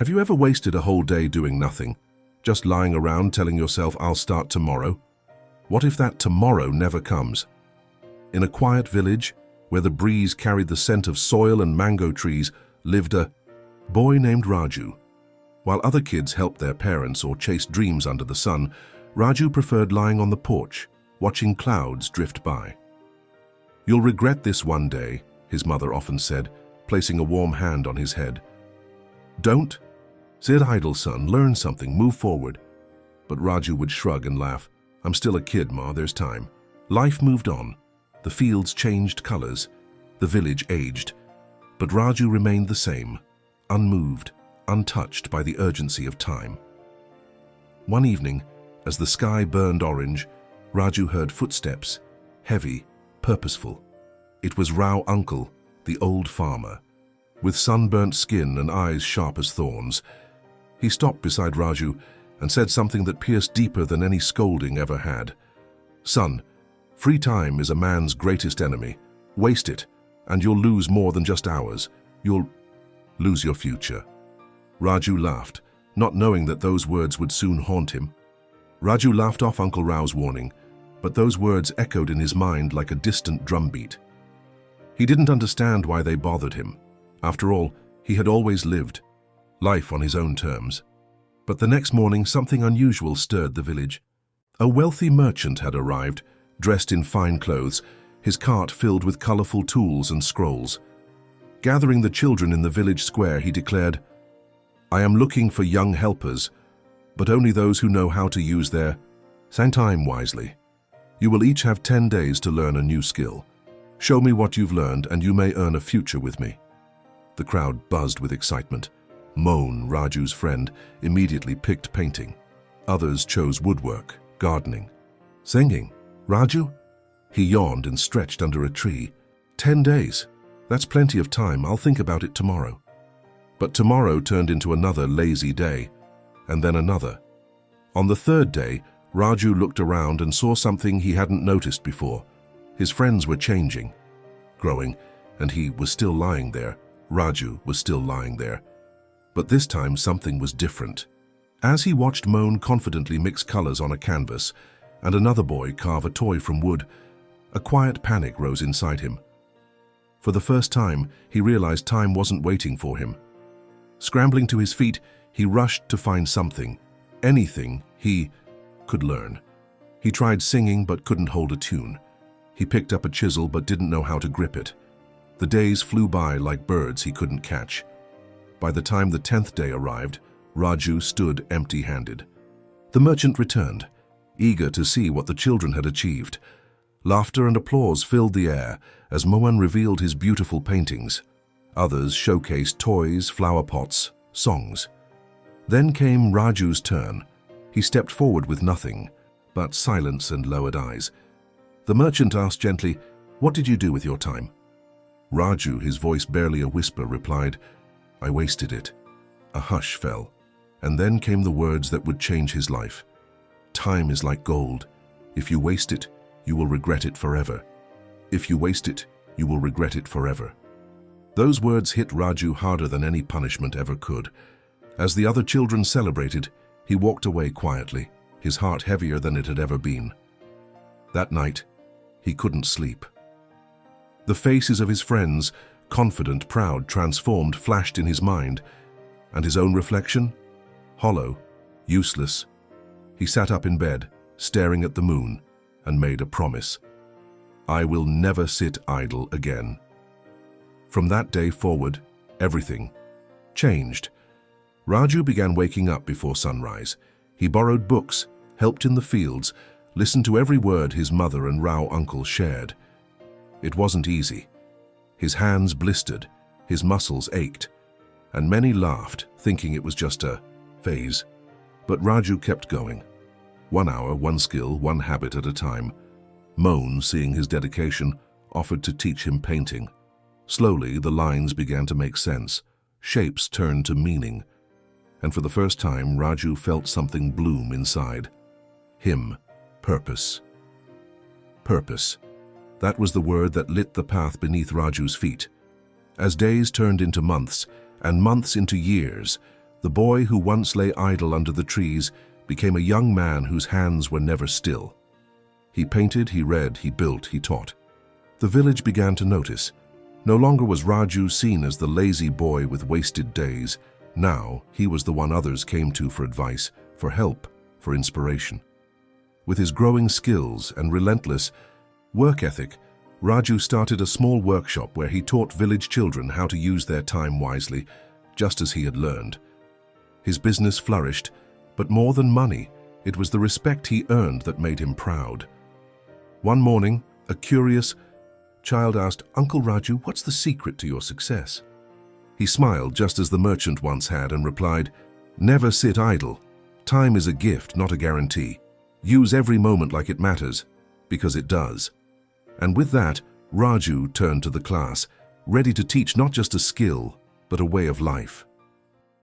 Have you ever wasted a whole day doing nothing, just lying around telling yourself, I'll start tomorrow? What if that tomorrow never comes? In a quiet village, where the breeze carried the scent of soil and mango trees, lived a boy named Raju. While other kids helped their parents or chased dreams under the sun, Raju preferred lying on the porch, watching clouds drift by. You'll regret this one day, his mother often said, placing a warm hand on his head. Don't sit idle, son. Learn something. Move forward. But Raju would shrug and laugh. I'm still a kid, Ma. There's time. Life moved on. The fields changed colors. The village aged. But Raju remained the same, unmoved, untouched by the urgency of time. One evening, as the sky burned orange, Raju heard footsteps, heavy, purposeful. It was Rao Uncle, the old farmer, with sunburnt skin and eyes sharp as thorns. He stopped beside Raju and said something that pierced deeper than any scolding ever had. Son, free time is a man's greatest enemy. Waste it, and you'll lose more than just hours. You'll lose your future. Raju laughed, not knowing that those words would soon haunt him. Raju laughed off Uncle Rao's warning, but those words echoed in his mind like a distant drumbeat. He didn't understand why they bothered him. After all, he had always lived life on his own terms. But the next morning, something unusual stirred the village. A wealthy merchant had arrived, dressed in fine clothes, his cart filled with colorful tools and scrolls. Gathering the children in the village square, he declared, I am looking for young helpers, but only those who know how to use their time wisely. You will each have 10 days to learn a new skill. Show me what you've learned and you may earn a future with me. The crowd buzzed with excitement. Moan, Raju's friend, immediately picked painting. Others chose woodwork, gardening, singing. Raju? He yawned and stretched under a tree. 10 days. That's plenty of time. I'll think about it tomorrow. But tomorrow turned into another lazy day, and then another. On the third day, Raju looked around and saw something he hadn't noticed before. His friends were changing, growing, and he was still lying there. Raju was still lying there. But this time something was different. As he watched Moan confidently mix colors on a canvas and another boy carve a toy from wood, a quiet panic rose inside him. For the first time, he realized time wasn't waiting for him. Scrambling to his feet, he rushed to find something, anything he could learn. He tried singing but couldn't hold a tune. He picked up a chisel but didn't know how to grip it. The days flew by like birds he couldn't catch. By the time the 10th day arrived, Raju stood empty-handed. The merchant returned, eager to see what the children had achieved. Laughter and applause filled the air as Mohan revealed his beautiful paintings. Others showcased toys, flower pots, songs. Then came Raju's turn. He stepped forward with nothing but silence and lowered eyes. The merchant asked gently, What did you do with your time? Raju, his voice barely a whisper, replied, I wasted it. A hush fell, and then came the words that would change his life. Time is like gold. If you waste it, you will regret it forever. If you waste it, you will regret it forever. Those words hit Raju harder than any punishment ever could. As the other children celebrated, he walked away quietly, his heart heavier than it had ever been. That night, he couldn't sleep. The faces of his friends, confident, proud, transformed, flashed in his mind, and his own reflection? Hollow, useless. He sat up in bed, staring at the moon, and made a promise. I will never sit idle again. From that day forward, everything changed. Raju began waking up before sunrise. He borrowed books, helped in the fields, listened to every word his mother and Rao uncle shared. It wasn't easy. His hands blistered, his muscles ached, and many laughed, thinking it was just a phase. But Raju kept going. 1 hour, one skill, one habit at a time. Moan, seeing his dedication, offered to teach him painting. Slowly, the lines began to make sense. Shapes turned to meaning. And for the first time, Raju felt something bloom inside. Him. Purpose. Purpose. That was the word that lit the path beneath Raju's feet. As days turned into months, and months into years, The boy who once lay idle under the trees became a young man whose hands were never still. He painted, he read, he built, he taught. The village began to notice. No longer was Raju seen as the lazy boy with wasted days. Now he was the one others came to for advice, for help, for inspiration. With his growing skills and relentless work ethic, Raju started a small workshop where he taught village children how to use their time wisely, just as he had learned. His business flourished, but more than money, it was the respect he earned that made him proud. One morning, a curious child asked, "Uncle Raju, what's the secret to your success?" He smiled just as the merchant once had and replied, "Never sit idle. Time is a gift, not a guarantee. Use every moment like it matters, because it does." And with that, Raju turned to the class, ready to teach not just a skill, but a way of life.